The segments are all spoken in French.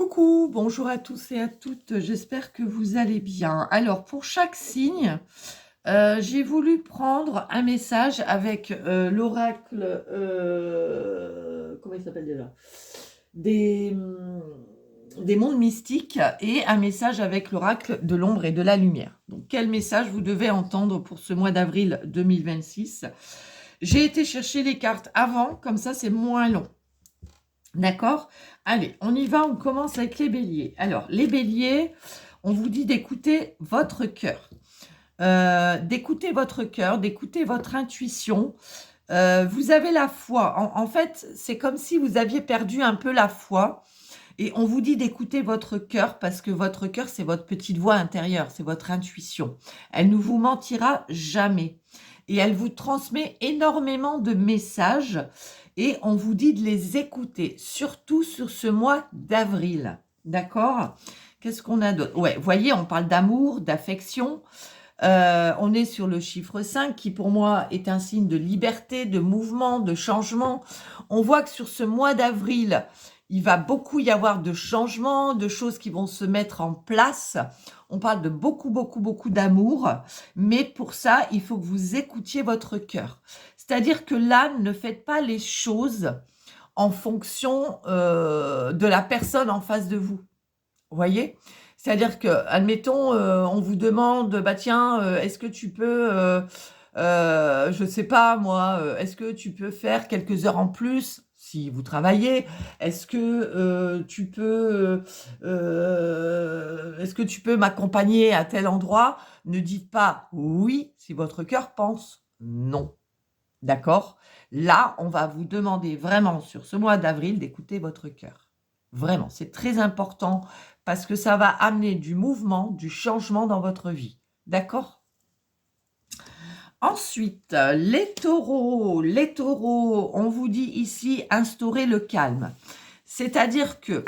Coucou, bonjour à tous et à toutes, j'espère que vous allez bien. Alors, pour chaque signe, j'ai voulu prendre un message avec l'oracle, comment il s'appelle déjà? Des, des mondes mystiques et un message avec l'oracle de l'ombre et de la lumière. Donc, quel message vous devez entendre pour ce mois d'avril 2026? J'ai été chercher les cartes avant, comme ça c'est moins long. D'accord? Allez, on y va, on commence avec les béliers. Alors, les béliers, on vous dit d'écouter votre cœur. D'écouter votre cœur, d'écouter votre intuition. Vous avez la foi. En fait, c'est comme si vous aviez perdu un peu la foi. Et on vous dit d'écouter votre cœur parce que votre cœur, c'est votre petite voix intérieure, c'est votre intuition. Elle ne vous mentira jamais. Et elle vous transmet énormément de messages et on vous dit de les écouter, surtout sur ce mois d'avril. D'accord? Qu'est-ce qu'on a d'autre? Ouais, voyez, on parle d'amour, d'affection. On est sur le chiffre 5 qui pour moi est un signe de liberté, de mouvement, de changement. On voit que sur ce mois d'avril, il va beaucoup y avoir de changements, de choses qui vont se mettre en place. On parle de beaucoup d'amour, mais pour ça, il faut que vous écoutiez votre cœur. C'est-à-dire que là, ne faites pas les choses en fonction de la personne en face de vous. Vous voyez? C'est-à-dire que, admettons, on vous demande, bah tiens, est-ce que tu peux, je sais pas moi, est-ce que tu peux faire quelques heures en plus si vous travaillez? Est-ce que est-ce que tu peux m'accompagner à tel endroit? Ne dites pas oui si votre cœur pense non. D'accord? Là, on va vous demander vraiment sur ce mois d'avril d'écouter votre cœur. Vraiment, c'est très important parce que ça va amener du mouvement, du changement dans votre vie. D'accord? Ensuite, les taureaux, on vous dit ici instaurer le calme. C'est-à-dire que,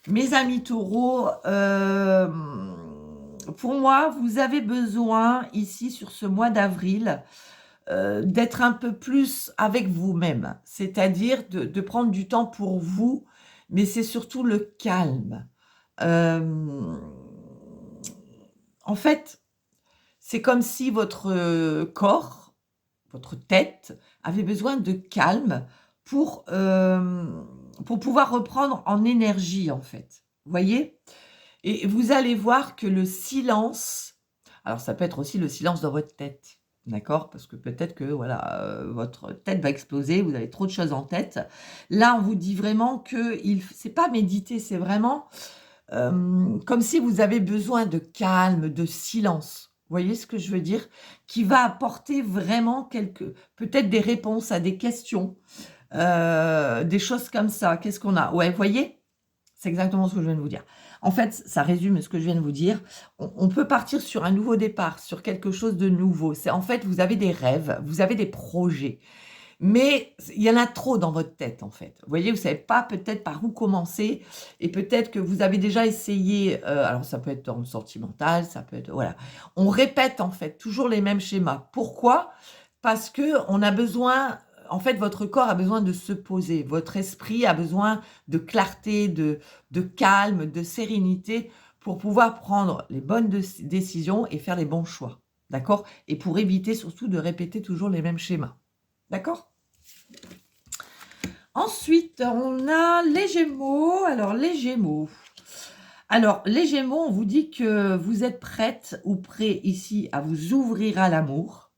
mes amis taureaux, pour moi, vous avez besoin ici sur ce mois d'avril d'être un peu plus avec vous-même, c'est-à-dire de prendre du temps pour vous, mais c'est surtout le calme. En fait, c'est comme si votre corps, votre tête, avait besoin de calme pour pouvoir reprendre en énergie, en fait. Vous voyez? Et vous allez voir que le silence, alors ça peut être aussi le silence dans votre tête, d'accord? Parce que peut-être que voilà, votre tête va exploser, vous avez trop de choses en tête. Là, on vous dit vraiment que c'est pas méditer, c'est vraiment comme si vous avez besoin de calme, de silence. Vous voyez ce que je veux dire? Qui va apporter vraiment peut-être des réponses à des questions, des choses comme ça. Qu'est-ce qu'on a? Ouais, vous voyez? C'est exactement ce que je viens de vous dire. En fait, ça résume ce que je viens de vous dire. On peut partir sur un nouveau départ, sur quelque chose de nouveau. C'est en fait, vous avez des rêves, vous avez des projets, mais il y en a trop dans votre tête, en fait. Vous voyez, vous savez pas peut-être par où commencer et peut-être que vous avez déjà essayé, alors ça peut être dans le sentimental, ça peut être voilà. On répète, en fait, toujours les mêmes schémas. Pourquoi? Parce qu'on a besoin en fait, votre corps a besoin de se poser. Votre esprit a besoin de clarté, de calme, de sérénité pour pouvoir prendre les bonnes décisions et faire les bons choix. D'accord? Et pour éviter surtout de répéter toujours les mêmes schémas. D'accord? Ensuite, on a les Gémeaux. Alors, les Gémeaux. Alors, les Gémeaux, on vous dit que vous êtes prête ou prêt ici à vous ouvrir à l'amour,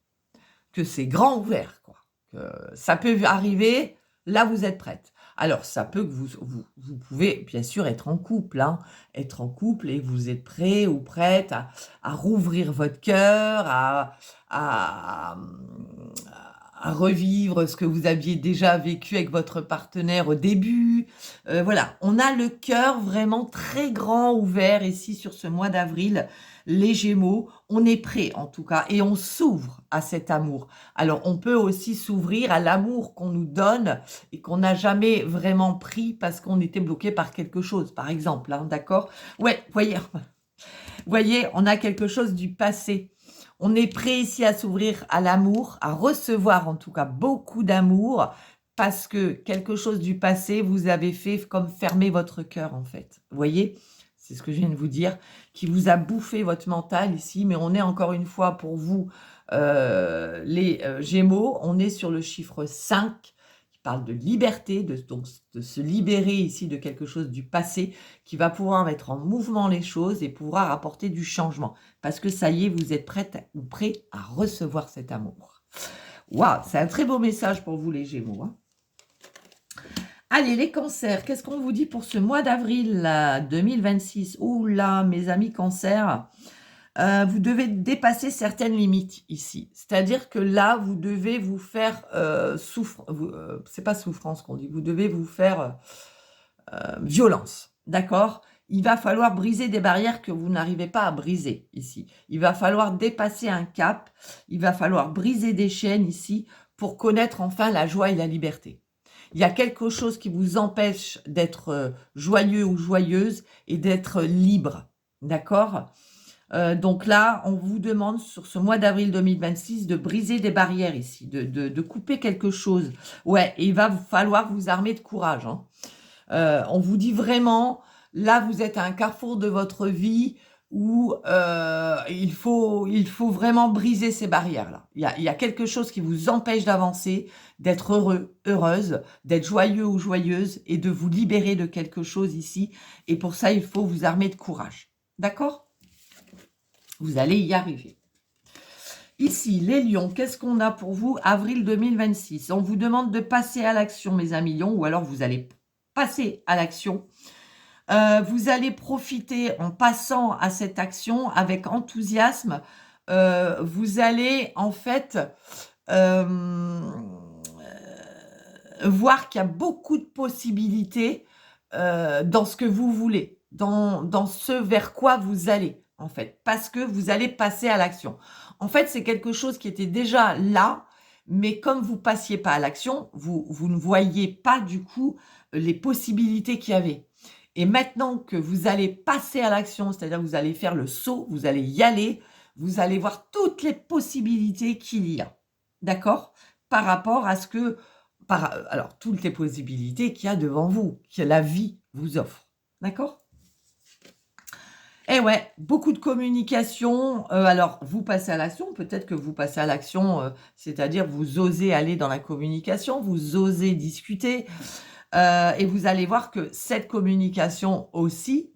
que c'est grand ouvert, quoi. Que ça peut arriver, là, vous êtes prête. Alors, ça peut que vous pouvez, bien sûr, être en couple, hein, être en couple et vous êtes prêt ou prête à rouvrir votre cœur, à revivre ce que vous aviez déjà vécu avec votre partenaire au début. Voilà, on a le cœur vraiment très grand ouvert ici sur ce mois d'avril. Les Gémeaux, on est prêt en tout cas et on s'ouvre à cet amour. Alors, on peut aussi s'ouvrir à l'amour qu'on nous donne et qu'on n'a jamais vraiment pris parce qu'on était bloqué par quelque chose, par exemple, hein, d'accord? Ouais, voyez, on a quelque chose du passé. On est prêt ici à s'ouvrir à l'amour, à recevoir en tout cas beaucoup d'amour parce que quelque chose du passé, vous avez fait comme fermer votre cœur, en fait. Vous voyez? C'est ce que je viens de vous dire, qui vous a bouffé votre mental ici, mais on est encore une fois pour vous, les Gémeaux, on est sur le chiffre 5, qui parle de liberté, donc de se libérer ici de quelque chose du passé, qui va pouvoir mettre en mouvement les choses et pouvoir apporter du changement. Parce que ça y est, vous êtes prête ou prêt à recevoir cet amour. Waouh, c'est un très beau message pour vous les Gémeaux. Hein. Allez, les cancers, qu'est-ce qu'on vous dit pour ce mois d'avril 2026? Ouh là, mes amis cancers, vous devez dépasser certaines limites ici. C'est-à-dire que là, vous devez vous faire c'est pas souffrance qu'on dit, vous devez vous faire violence, d'accord? Il va falloir briser des barrières que vous n'arrivez pas à briser ici. Il va falloir dépasser un cap, il va falloir briser des chaînes ici pour connaître enfin la joie et la liberté. Il y a quelque chose qui vous empêche d'être joyeux ou joyeuse et d'être libre, d'accord? Donc là, on vous demande sur ce mois d'avril 2026 de briser des barrières ici, de couper quelque chose. Ouais, et il va falloir vous armer de courage. Hein. On vous dit vraiment, là, vous êtes à un carrefour de votre vie où il faut vraiment briser ces barrières-là. Il y a quelque chose qui vous empêche d'avancer, d'être heureux, heureuse, d'être joyeux ou joyeuse et de vous libérer de quelque chose ici. Et pour ça, il faut vous armer de courage. D'accord ? Vous allez y arriver. Ici, les lions, qu'est-ce qu'on a pour vous? Avril 2026. On vous demande de passer à l'action, mes amis lions, ou alors vous allez passer à l'action. Vous allez profiter en passant à cette action avec enthousiasme. Vous allez en fait voir qu'il y a beaucoup de possibilités dans ce que vous voulez, dans ce vers quoi vous allez, en fait, parce que vous allez passer à l'action. En fait, c'est quelque chose qui était déjà là, mais comme vous passiez pas à l'action, vous ne voyez pas du coup les possibilités qu'il y avait. Et maintenant que vous allez passer à l'action, c'est-à-dire que vous allez faire le saut, vous allez y aller, vous allez voir toutes les possibilités qu'il y a. D'accord? Par rapport à ce que... alors, toutes les possibilités qu'il y a devant vous, que la vie vous offre. D'accord? Eh ouais, beaucoup de communication. Alors, vous passez à l'action. Peut-être que vous passez à l'action, c'est-à-dire vous osez aller dans la communication, vous osez discuter. Et vous allez voir que cette communication aussi,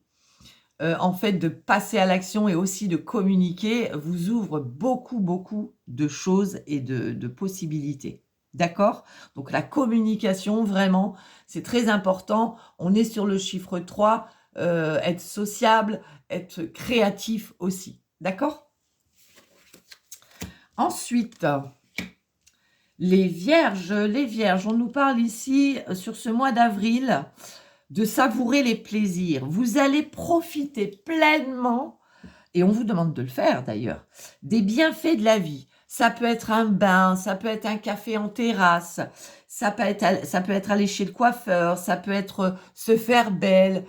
en fait, de passer à l'action et aussi de communiquer, vous ouvre beaucoup, beaucoup de choses et de possibilités. D'accord? Donc, la communication, vraiment, c'est très important. On est sur le chiffre 3, être sociable, être créatif aussi. D'accord? Ensuite, les vierges, on nous parle ici, sur ce mois d'avril, de savourer les plaisirs. Vous allez profiter pleinement, et on vous demande de le faire d'ailleurs, des bienfaits de la vie. Ça peut être un bain, ça peut être un café en terrasse, ça peut être aller chez le coiffeur, ça peut être se faire belle,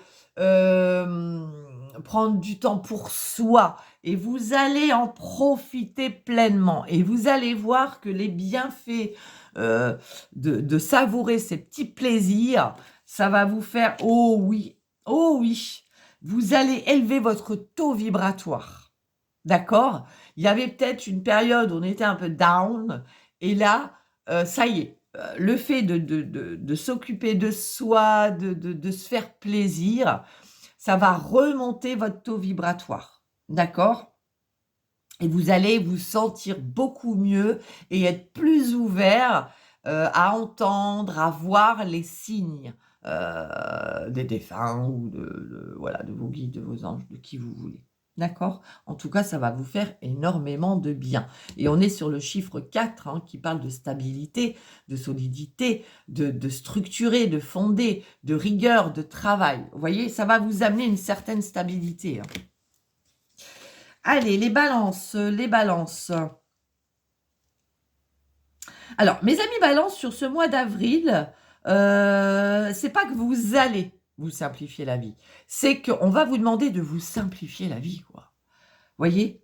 prendre du temps pour soi. Et vous allez en profiter pleinement. Et vous allez voir que les bienfaits de savourer ces petits plaisirs, ça va vous faire, oh oui, vous allez élever votre taux vibratoire. D'accord? Il y avait peut-être une période où on était un peu down, et là, ça y est, le fait de s'occuper de soi, de se faire plaisir, ça va remonter votre taux vibratoire. D'accord? Et vous allez vous sentir beaucoup mieux et être plus ouvert à entendre, à voir les signes des défunts ou voilà, de vos guides, de vos anges, de qui vous voulez. D'accord? En tout cas, ça va vous faire énormément de bien. Et on est sur le chiffre 4 hein, qui parle de stabilité, de solidité, de structurer, de fonder, de rigueur, de travail. Vous voyez, ça va vous amener une certaine stabilité. Hein. Allez, les balances, les balances. Alors, mes amis balances, sur ce mois d'avril, c'est pas que vous allez vous simplifier la vie. C'est qu'on va vous demander de vous simplifier la vie, quoi. Voyez?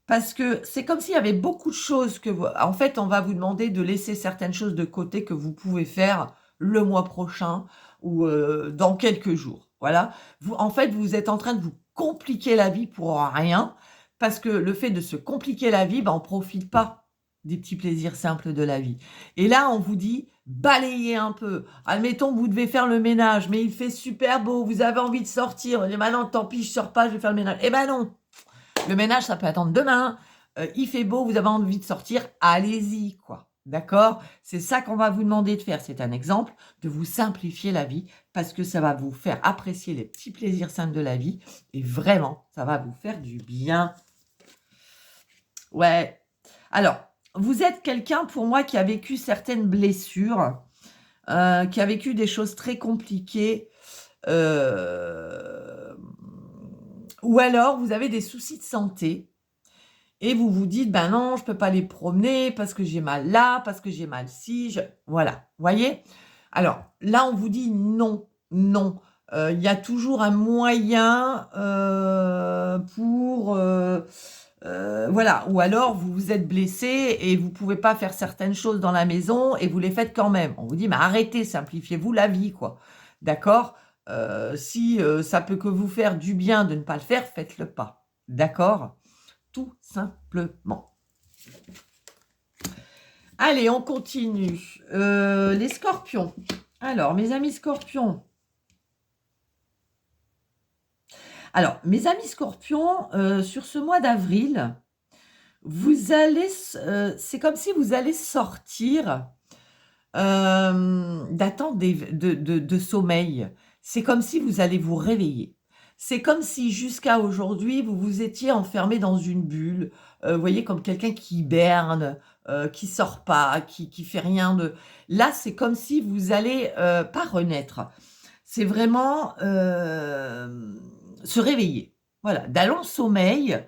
Parce que c'est comme s'il y avait beaucoup de choses que vous... En fait, on va vous demander de laisser certaines choses de côté que vous pouvez faire le mois prochain ou dans quelques jours. Voilà. Vous, en fait, vous êtes en train de vous compliquer la vie pour rien. Parce que le fait de se compliquer la vie, ben, on ne profite pas des petits plaisirs simples de la vie. Et là, on vous dit, balayez un peu. Admettons, vous devez faire le ménage, mais il fait super beau, vous avez envie de sortir. Et maintenant, tant pis, je sors pas, je vais faire le ménage. Eh ben non, le ménage, ça peut attendre demain. Il fait beau, vous avez envie de sortir, allez-y, quoi. D'accord? C'est ça qu'on va vous demander de faire. C'est un exemple de vous simplifier la vie parce que ça va vous faire apprécier les petits plaisirs simples de la vie et vraiment, ça va vous faire du bien. Ouais. Alors, vous êtes quelqu'un, pour moi, qui a vécu certaines blessures, qui a vécu des choses très compliquées, ou alors vous avez des soucis de santé. Et vous vous dites, ben non, je peux pas les promener parce que j'ai mal là, parce que j'ai mal ci. Voilà, voyez? Alors, là, on vous dit non, non. Il y a toujours un moyen pour... voilà. Ou alors, vous vous êtes blessé et vous pouvez pas faire certaines choses dans la maison et vous les faites quand même. On vous dit, mais arrêtez, simplifiez-vous la vie, quoi. D'accord? Si ça peut que vous faire du bien de ne pas le faire, faites-le pas. D'accord? Tout simplement. Allez, on continue. Les scorpions. Alors, mes amis scorpions. Alors, mes amis scorpions, sur ce mois d'avril, vous allez, c'est comme si vous allez sortir d'attente de sommeil. C'est comme si vous allez vous réveiller. C'est comme si jusqu'à aujourd'hui, vous vous étiez enfermé dans une bulle. Vous voyez, comme quelqu'un qui hiberne, qui sort pas, qui fait rien de... Là, c'est comme si vous allez pas renaître. C'est vraiment se réveiller. Voilà, d'aller en sommeil.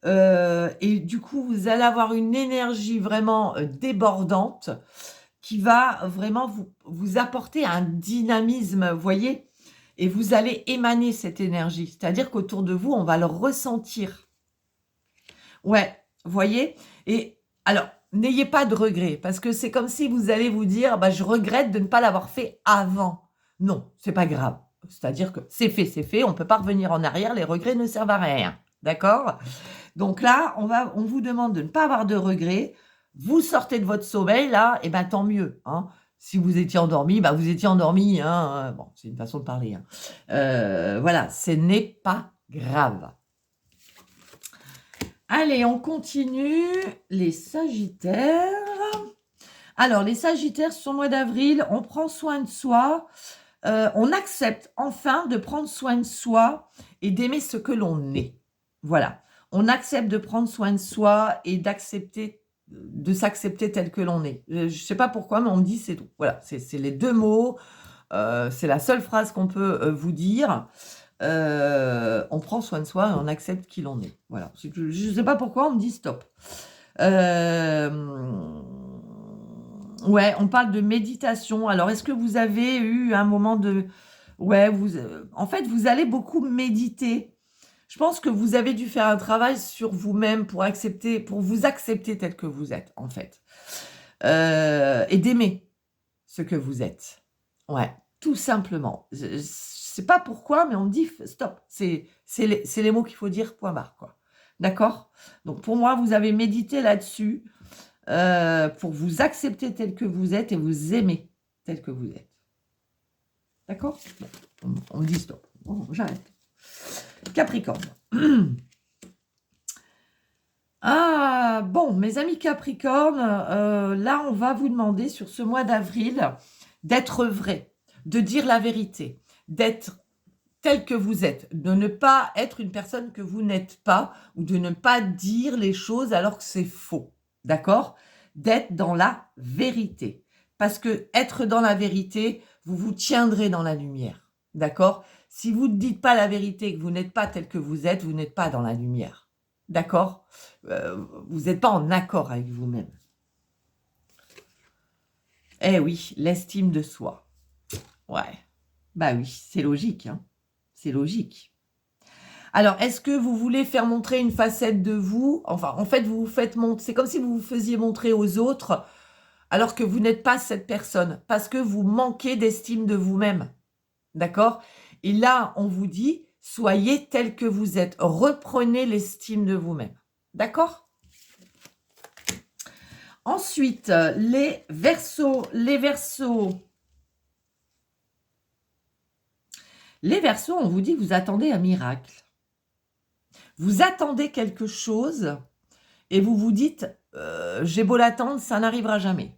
Et du coup, vous allez avoir une énergie vraiment débordante qui va vraiment vous apporter un dynamisme, vous voyez, et vous allez émaner cette énergie. C'est-à-dire qu'autour de vous, on va le ressentir. Ouais, vous voyez? Et alors, n'ayez pas de regrets, parce que c'est comme si vous allez vous dire, bah, je regrette de ne pas l'avoir fait avant. Non, c'est pas grave. C'est-à-dire que c'est fait, on ne peut pas revenir en arrière, les regrets ne servent à rien. D'accord? Donc là, on vous demande de ne pas avoir de regrets. Vous sortez de votre sommeil, là, et ben tant mieux. Hein. Si vous étiez endormi, bah, vous étiez endormi. Hein. Bon, c'est une façon de parler. Hein. Voilà, ce n'est pas grave. Allez, on continue. Les Sagittaires. Alors, les Sagittaires, sur le mois d'avril, on prend soin de soi. On accepte enfin de prendre soin de soi et d'aimer ce que l'on est. Voilà. On accepte de prendre soin de soi et d'accepter, de s'accepter tel que l'on est. Je ne sais pas pourquoi, mais on me dit c'est tout. Voilà, c'est les deux mots. C'est la seule phrase qu'on peut vous dire. On prend soin de soi et on accepte qui l'on est. Voilà. Je ne sais pas pourquoi on me dit stop. Ouais, on parle de méditation. Alors, est-ce que vous avez eu un moment de... Ouais, en fait, vous allez beaucoup méditer. Je pense que vous avez dû faire un travail sur vous-même pour vous accepter tel que vous êtes, en fait. Et d'aimer ce que vous êtes. Ouais, tout simplement. Je ne sais pas pourquoi, mais on me dit stop. C'est les mots qu'il faut dire, point barre, quoi. D'accord? Donc, pour moi, vous avez médité là-dessus pour vous accepter tel que vous êtes et vous aimer tel que vous êtes. D'accord? Bon, on me dit stop. Bon, j'arrête. Capricorne. Ah, bon, mes amis Capricorne, là, on va vous demander sur ce mois d'avril d'être vrai, de dire la vérité, d'être tel que vous êtes, de ne pas être une personne que vous n'êtes pas ou de ne pas dire les choses alors que c'est faux. D'accord? D'être dans la vérité. Parce que être dans la vérité, vous vous tiendrez dans la lumière. D'accord? Si vous ne dites pas la vérité et que vous n'êtes pas tel que vous n'êtes pas dans la lumière. D'accord? Vous n'êtes pas en accord avec vous-même. Eh oui, l'estime de soi. Ouais. Bah oui, c'est logique. Hein. C'est logique. Alors, est-ce que vous voulez faire montrer une facette de vous? Enfin, en fait, vous vous faites montrer. C'est comme si vous vous faisiez montrer aux autres alors que vous n'êtes pas cette personne, parce que vous manquez d'estime de vous-même. D'accord? Et là, on vous dit, soyez tel que vous êtes. Reprenez l'estime de vous-même. D'accord? Ensuite, les Verseaux. Les Verseaux. Les Verseaux, on vous dit que vous attendez un miracle. Vous attendez quelque chose et vous vous dites, j'ai beau l'attendre, ça n'arrivera jamais.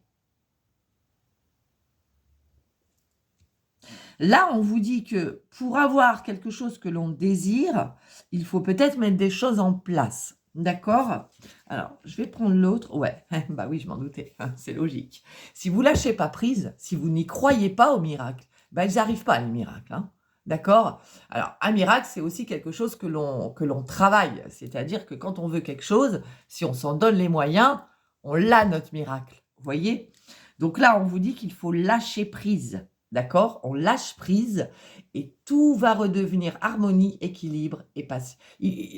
Là, on vous dit que pour avoir quelque chose que l'on désire, il faut peut-être mettre des choses en place. D'accord? Alors, je vais prendre l'autre. Ouais, bah oui, je m'en doutais. C'est logique. Si vous lâchez pas prise, si vous n'y croyez pas aux miracles, bah, ils n'arrivent pas, les miracles. Hein. D'accord? Alors, un miracle, c'est aussi quelque chose que l'on travaille. C'est-à-dire que quand on veut quelque chose, si on s'en donne les moyens, on l'a, notre miracle. Vous voyez? Donc là, on vous dit qu'il faut lâcher prise. D'accord? On lâche prise et tout va redevenir harmonie, équilibre et passion.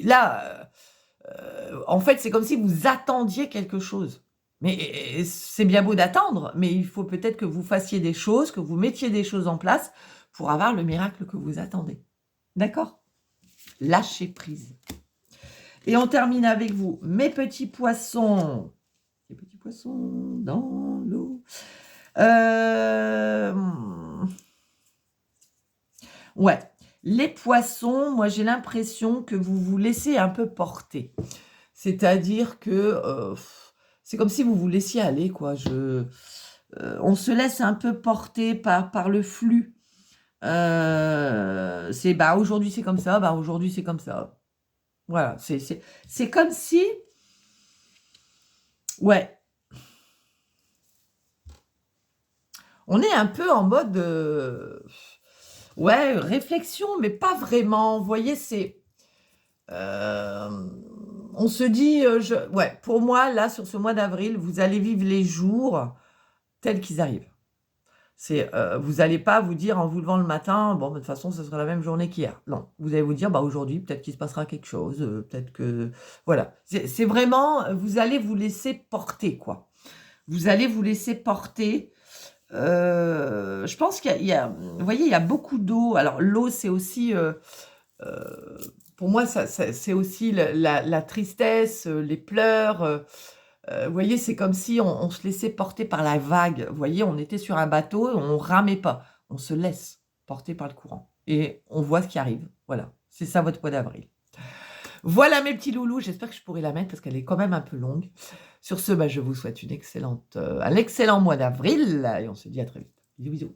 Là, en fait, c'est comme si vous attendiez quelque chose. Mais c'est bien beau d'attendre, mais il faut peut-être que vous fassiez des choses, que vous mettiez des choses en place pour avoir le miracle que vous attendez. D'accord? Lâchez prise. Et on termine avec vous, mes petits poissons. Les petits poissons dans l'eau. Ouais, les poissons, moi j'ai l'impression que vous vous laissez un peu porter. C'est-à-dire que c'est comme si vous vous laissiez aller, quoi. On se laisse un peu porter par le flux. C'est bah aujourd'hui c'est comme ça, bah aujourd'hui c'est comme ça. Voilà, c'est comme si, ouais, on est un peu en mode, ouais, réflexion, mais pas vraiment. Vous voyez, c'est, on se dit, ouais, pour moi, là, sur ce mois d'avril, vous allez vivre les jours tels qu'ils arrivent. Vous n'allez pas vous dire en vous levant le matin, bon, de toute façon, ce sera la même journée qu'hier. Non, vous allez vous dire, bah, aujourd'hui, peut-être qu'il se passera quelque chose, peut-être que, voilà. C'est vraiment, vous allez vous laisser porter, quoi. Vous allez vous laisser porter. Je pense vous voyez, il y a beaucoup d'eau. Alors, l'eau, c'est aussi, pour moi, c'est aussi la tristesse, les pleurs. Vous voyez, c'est comme si on se laissait porter par la vague. Vous voyez, on était sur un bateau, on ramait pas. On se laisse porter par le courant. Et on voit ce qui arrive. Voilà, c'est ça votre mois d'avril. Voilà mes petits loulous, j'espère que je pourrai la mettre parce qu'elle est quand même un peu longue. Sur ce, bah, je vous souhaite un excellent mois d'avril et on se dit à très vite. Bisous, bisous.